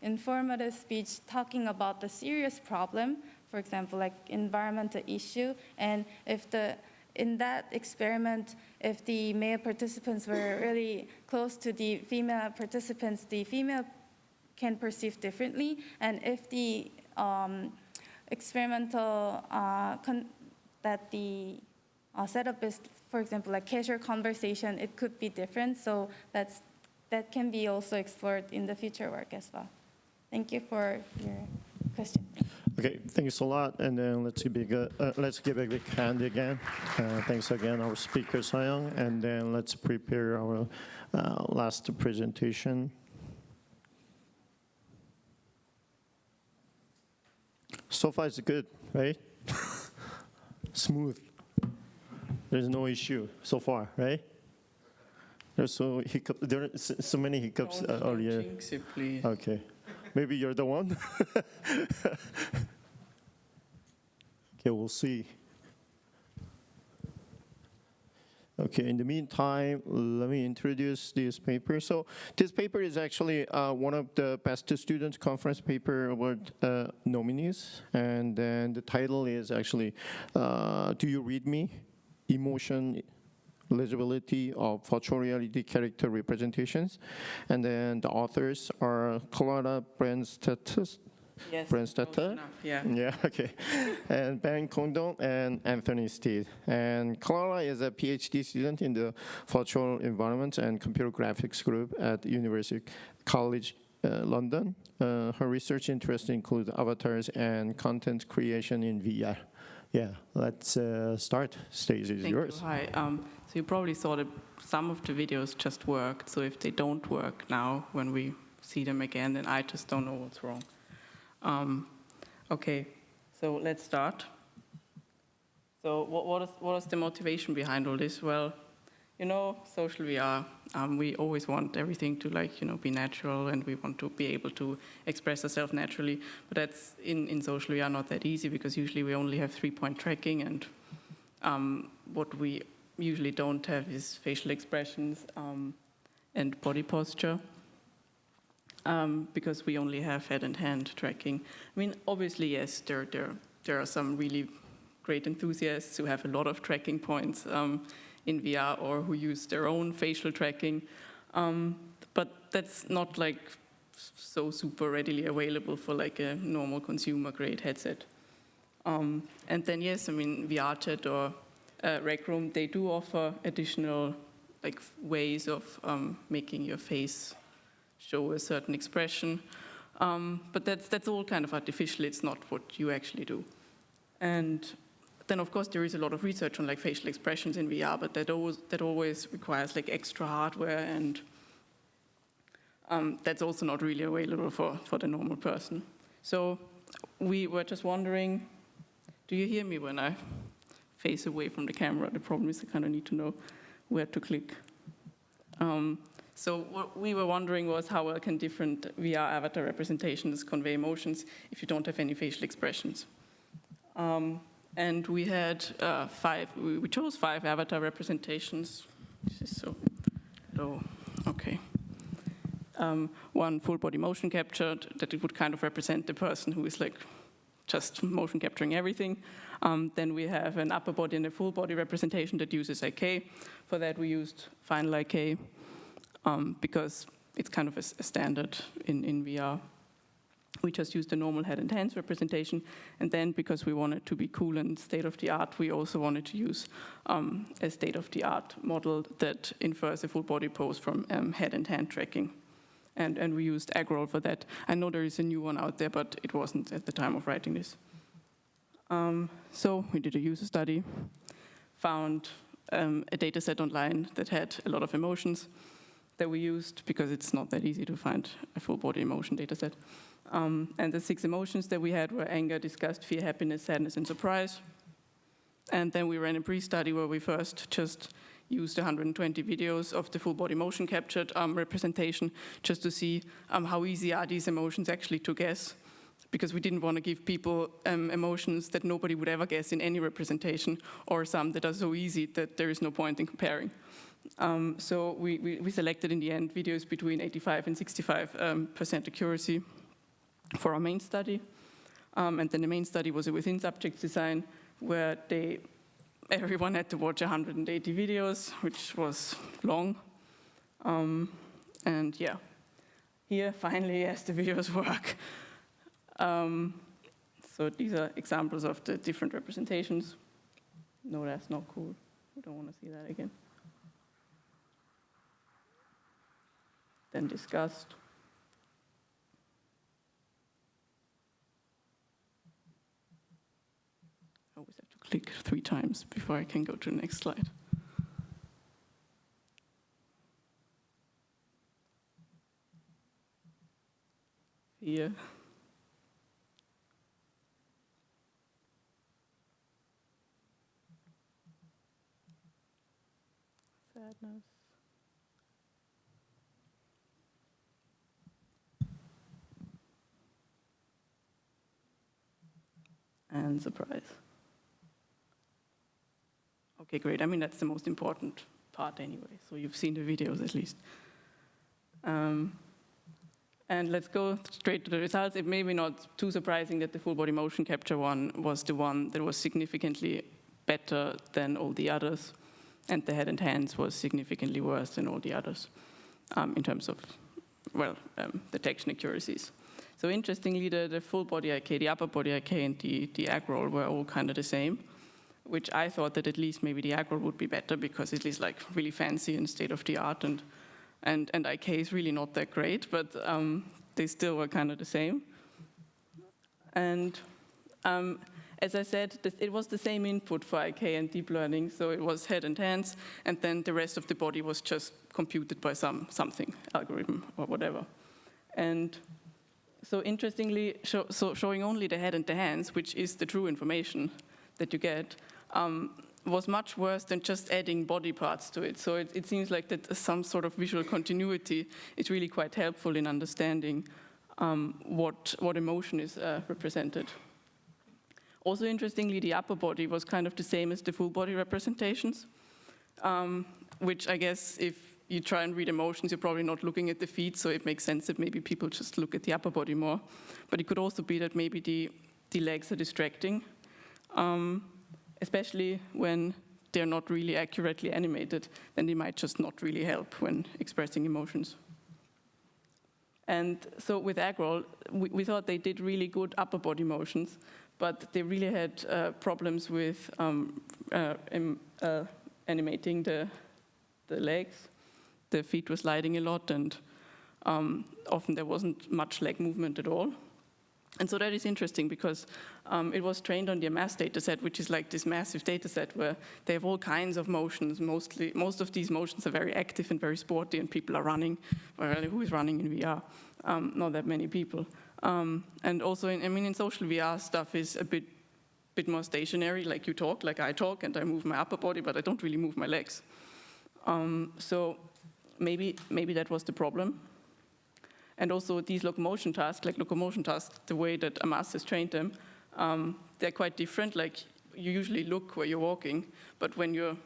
informative speech talking about the serious problem, for example, like environmental issue, and in that experiment, if the male participants were really close to the female participants, the female can perceive differently, and if the experimental that the setup is, for example, like casual conversation, it could be different. So that can be also explored in the future work as well. Thank you for your question. Okay, thank you so lot. And then let's give a big hand again. Thanks again, our speaker, Seoyoung. And then let's prepare our last presentation. So far, it's good, right? Smooth. There's no issue so far, right? There's there are so many hiccups earlier. Jinx it, please. Okay. Maybe you're the one? Okay, we'll see. Okay, in the meantime, let me introduce this paper. So this paper is actually one of the Best Student Conference Paper Award nominees. And then the title is actually, Do You Read Me? Emotion, Legibility of Virtual Reality Character Representations. And then the authors are Klara, Brandstätter. Yes, Brandstätter? close enough, yeah. Yeah, okay. And Ben Congdon and Anthony Steed. And Klara is a PhD student in the Virtual Environment and Computer Graphics group at University College London. Her research interests include avatars and content creation in VR. Yeah, let's start. Stage is yours. Thank you. Hi. So you probably saw that some of the videos just worked. So if they don't work now, when we see them again, then I just don't know what's wrong. Okay, so let's start. So what is the motivation behind all this? Well, you know, social VR, we always want everything to be natural, and we want to be able to express ourselves naturally. But that's in social VR not that easy, because usually we only have 3-point tracking, and what we usually don't have is facial expressions and body posture. Because we only have head and hand tracking. I mean, obviously, yes, there are some really great enthusiasts who have a lot of tracking points in VR, or who use their own facial tracking. But that's not so super readily available for a normal consumer-grade headset. And then, yes, I mean, VRChat or Rec Room, they do offer additional ways of making your face show a certain expression, but that's all kind of artificial. It's not what you actually do. And then, of course, there is a lot of research on facial expressions in VR, but that always requires extra hardware, and that's also not really available for the normal person. So we were just wondering, do you hear me when I face away from the camera? The problem is I kind of need to know where to click. So what we were wondering was, how well can different VR avatar representations convey emotions if you don't have any facial expressions? And we had we chose 5 avatar representations. This is so low, okay. One full body motion capture, that it would kind of represent the person who is just motion capturing everything. Then we have an upper body and a full body representation that uses IK. For that we used Final IK. Because it's kind of a standard in VR. We just used the normal head and hands representation, and then because we wanted to be cool and state-of-the-art, we also wanted to use a state-of-the-art model that infers a full body pose from head and hand tracking. And we used Agrol for that. I know there is a new one out there, but it wasn't at the time of writing this. So we did a user study, found a data set online that had a lot of emotions that we used, because it's not that easy to find a full body emotion data set. And the 6 emotions that we had were anger, disgust, fear, happiness, sadness, and surprise. And then we ran a pre-study where we first just used 120 videos of the full body motion captured representation, just to see how easy are these emotions actually to guess, because we didn't want to give people emotions that nobody would ever guess in any representation, or some that are so easy that there is no point in comparing. So we selected in the end videos between 85 and 65% accuracy for our main study. And then the main study was a within subject design, where everyone had to watch 180 videos, which was long. And yeah, here finally, yes, the videos work. So these are examples of the different representations. No, that's not cool. We don't want to see that again. Then disgust. I always have to click 3 times before I can go to the next slide. Fear. Sadness. And surprise. Okay, great. I mean, that's the most important part anyway, so you've seen the videos at least. And let's go straight to the results. It may be not too surprising that the full body motion capture one was the one that was significantly better than all the others, and the head and hands was significantly worse than all the others in terms of, well, detection accuracies. So interestingly, the full body IK, the upper body IK, and the egg roll were all kind of the same, which I thought that at least maybe the egg roll would be better, because it is like really fancy and state of the art, and IK is really not that great, but they still were kind of the same. And as I said, it was the same input for IK and deep learning, so it was head and hands, and then the rest of the body was just computed by something, algorithm or whatever. And so interestingly, showing only the head and the hands, which is the true information that you get, was much worse than just adding body parts to it. So it seems like that some sort of visual continuity is really quite helpful in understanding what emotion is represented. Also interestingly, the upper body was kind of the same as the full body representations, which I guess if you try and read emotions, you're probably not looking at the feet, so it makes sense that maybe people just look at the upper body more. But it could also be that maybe the legs are distracting, especially when they're not really accurately animated, then they might just not really help when expressing emotions. And so with Agro, we thought they did really good upper body motions, but they really had problems with animating the legs. The feet were sliding a lot, and often there wasn't much leg movement at all. And so that is interesting because it was trained on the mass data set, which is like this massive data set where they have all kinds of motions. Most of these motions are very active and very sporty, and people are running. Well, who is running in VR? Not that many people. And also, in social VR, stuff is a bit more stationary. Like you talk, like I talk, and I move my upper body, but I don't really move my legs. So maybe that was the problem. And also these locomotion tasks, the way that Amas has trained them, they're quite different. Like you usually look where you're walking, but when you're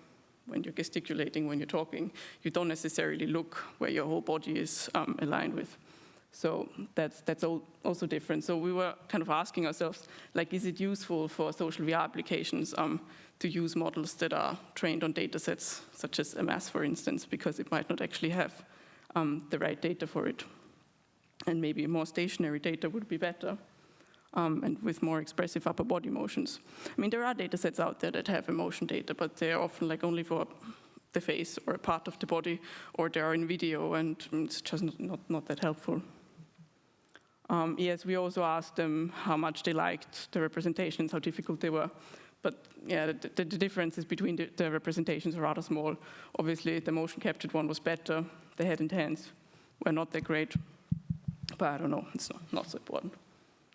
gesticulating, when you're talking, you don't necessarily look where your whole body is aligned with. So that's also different. So we were kind of asking ourselves, like, is it useful for social VR applications to use models that are trained on data sets, such as Amas, for instance, because it might not actually have the right data for it. And maybe more stationary data would be better, and with more expressive upper body motions. I mean, there are data sets out there that have emotion data, but they're often like only for the face or a part of the body, or they are in video, and it's just not that helpful. Yes, we also asked them how much they liked the representations, how difficult they were. But yeah, the differences between the representations are rather small. Obviously, the motion captured one was better. The head and hands were not that great. But I don't know, it's not so important.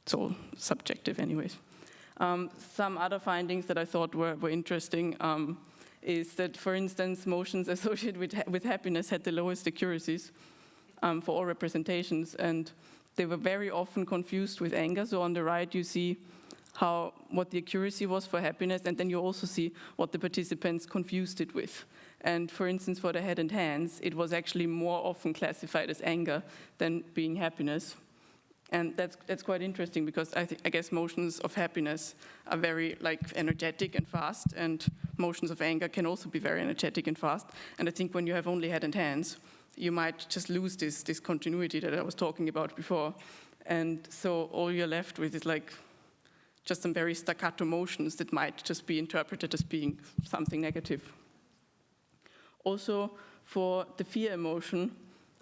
It's all subjective anyways. Some other findings that I thought were interesting is that, for instance, motions associated with happiness had the lowest accuracies for all representations, and they were very often confused with anger. So on the right, you see what the accuracy was for happiness, and then you also see what the participants confused it with. And for instance, for the head and hands, it was actually more often classified as anger than being happiness. And that's quite interesting, because I guess motions of happiness are very energetic and fast, and motions of anger can also be very energetic and fast. And I think when you have only head and hands, you might just lose this continuity that I was talking about before. And so all you're left with is just some very staccato motions that might just be interpreted as being something negative. Also, for the fear emotion,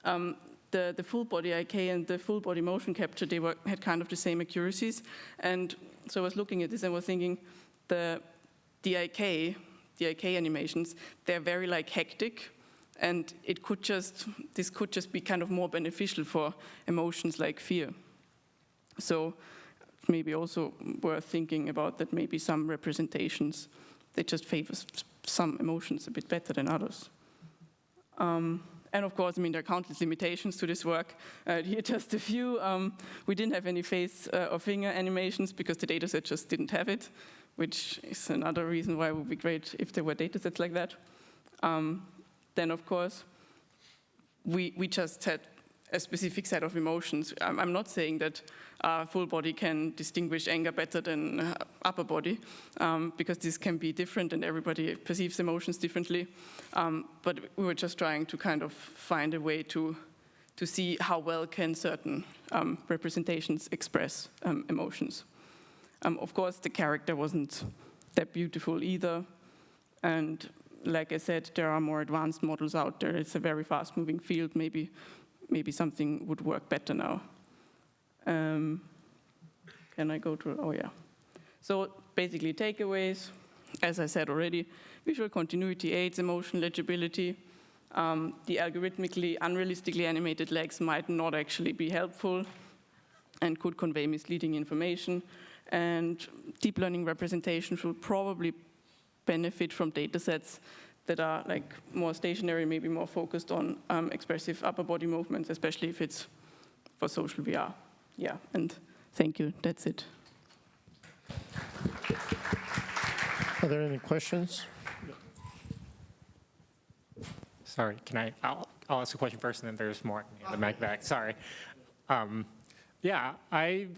the full body IK and the full body motion capture, they had kind of the same accuracies. And so I was looking at this and was thinking, the IK animations, they're very hectic, and this could just be kind of more beneficial for emotions like fear. So maybe also worth thinking about that maybe some representations, they just favor some emotions a bit better than others. And of course, there are countless limitations to this work. Here just a few. We didn't have any face or finger animations because the dataset just didn't have it, which is another reason why it would be great if there were datasets like that. Then of course, we just had a specific set of emotions. I'm not saying that full body can distinguish anger better than upper body, because this can be different and everybody perceives emotions differently. But we were just trying to kind of find a way to see how well can certain representations express emotions. Of course, the character wasn't that beautiful either. And like I said, there are more advanced models out there. It's a very fast-moving field. Maybe something would work better now. Can I go to, oh yeah. So basically takeaways, as I said already, visual continuity aids emotion legibility. The algorithmically unrealistically animated legs might not actually be helpful and could convey misleading information. And deep learning representations will probably benefit from datasets that are more stationary, maybe more focused on expressive upper body movements, especially if it's for social VR. Yeah, and thank you, that's it. Are there any questions? Sorry, I'll ask a question first and then there's more in the mic back, sorry. Yeah, I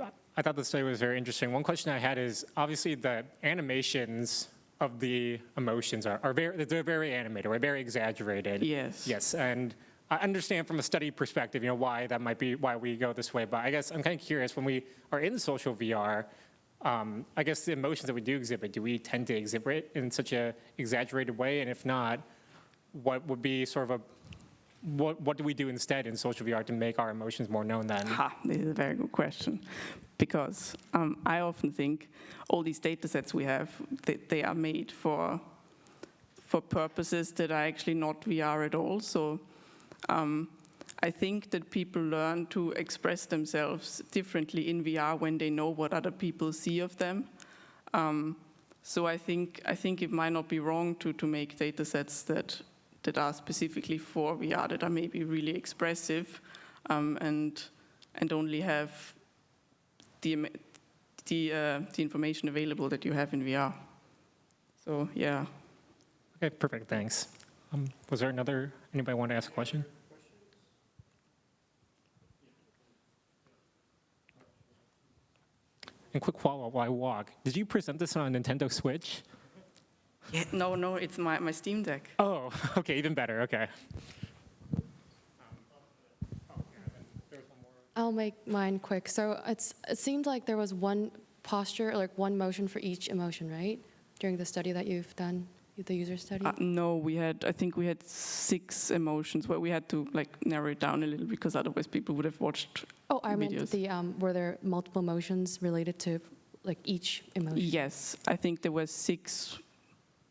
thought the study was very interesting. One question I had is, obviously the animations of the emotions are they're very animated, right? Very exaggerated. Yes. Yes, and I understand from a study perspective, why that might be, why we go this way, but I guess I'm kind of curious, when we are in social VR, I guess the emotions that we do exhibit, do we tend to exhibit in such a exaggerated way? And if not, what would be sort of what do we do instead in social VR to make our emotions more known then? This is a very good question, because I often think all these data sets we have, they are made for purposes that are actually not VR at all. So I think that people learn to express themselves differently in VR when they know what other people see of them. So I think it might not be wrong to make data sets that are specifically for VR, that are maybe really expressive, and only have the information available that you have in VR. So yeah. Okay, perfect, thanks. Was there anybody want to ask a question? And quick follow-up while I walk. Did you present this on a Nintendo Switch? Yeah, no, it's my Steam Deck. Oh, okay, even better, okay. I'll make mine quick. So it seemed like there was one posture, like one motion for each emotion, right? During the study that you've done. the user study? No, I think we had 6 emotions, but we had to like narrow it down a little because otherwise people would have watched Oh, I videos. meant were there multiple emotions related to like each emotion? Yes, I think there were 6.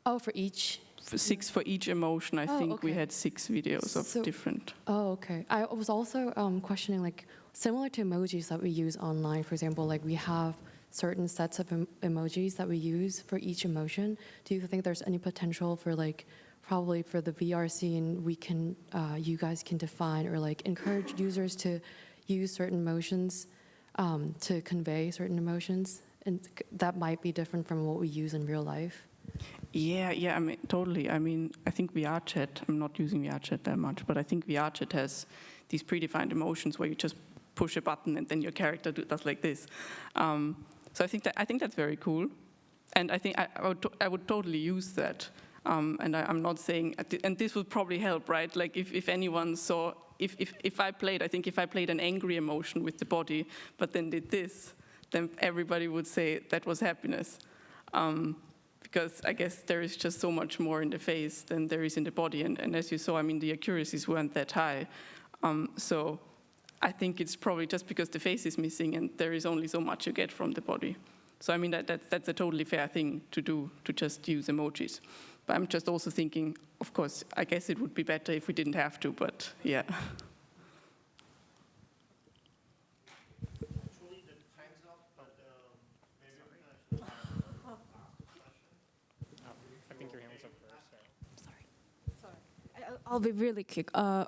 Oh, for each? 6 for each emotion. I think we okay. had 6 videos of different. Oh, okay. I was also questioning, like, similar to emojis that we use online, for example, like we have certain sets of emojis that we use for each emotion. Do you think there's any potential for, like, probably for the VR scene, we can, you guys can define or like encourage users to use certain emotions to convey certain emotions? And that might be different from what we use in real life. Yeah, I mean, totally. I mean, I think VR chat, I'm not using VR chat that much, but I think VR chat has these predefined emotions where you just push a button and then your character does like this. So I think that's very cool. And I think I would totally use that. And I'm not saying, and this would probably help, right? Like if anyone saw, if I played an angry emotion with the body, but then did this, then everybody would say that was happiness. Because I guess there is just so much more in the face than there is in the body. And as you saw, I mean, the accuracies weren't that high. So I think it's probably just because the face is missing and there is only so much you get from the body. So I mean, that's a totally fair thing to do, to just use emojis. But I'm just also thinking, of course, I guess it would be better if we didn't have to, but yeah. Actually, the time's up, but maybe we can actually ask a question. I think your hand was up first. Sorry. I'll be really quick. I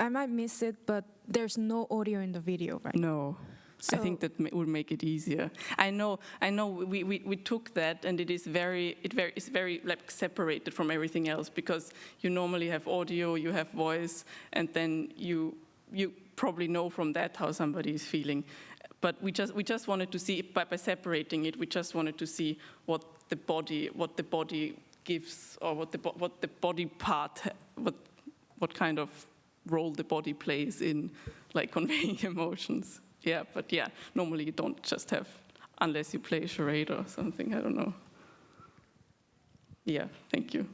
might miss it, but there's no audio in the video, right? No. I think that would make it easier. I know. We took that, and it's very like separated from everything else because you normally have audio, you have voice, and then you probably know from that how somebody is feeling. But we just wanted to see by separating it. We just wanted to see what the body gives, or what the body part, what kind of role the body plays in like conveying emotions. Yeah, but yeah, normally you don't just have, unless you play charade or something, I don't know. Yeah, thank you.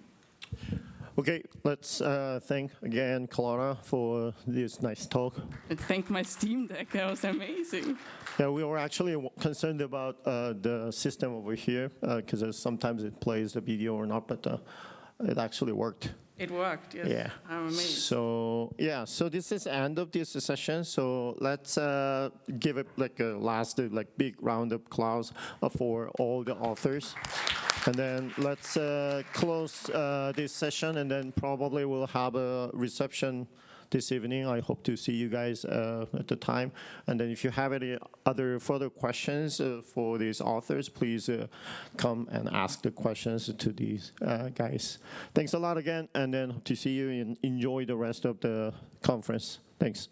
Okay, let's thank again Klara for this nice talk. And thank my Steam Deck, that was amazing. Yeah, we were actually concerned about the system over here because sometimes it plays the video or not, but it actually worked. It worked, yes. Yeah. I'm amazed. So this is the end of this session. So let's give it like a last big round of applause for all the authors. And then let's close this session, and then probably we'll have a reception this evening. I hope to see you guys at the time. And then if you have any other further questions for these authors, please come and ask the questions to these guys. Thanks a lot again, and then hope to see you and enjoy the rest of the conference. Thanks.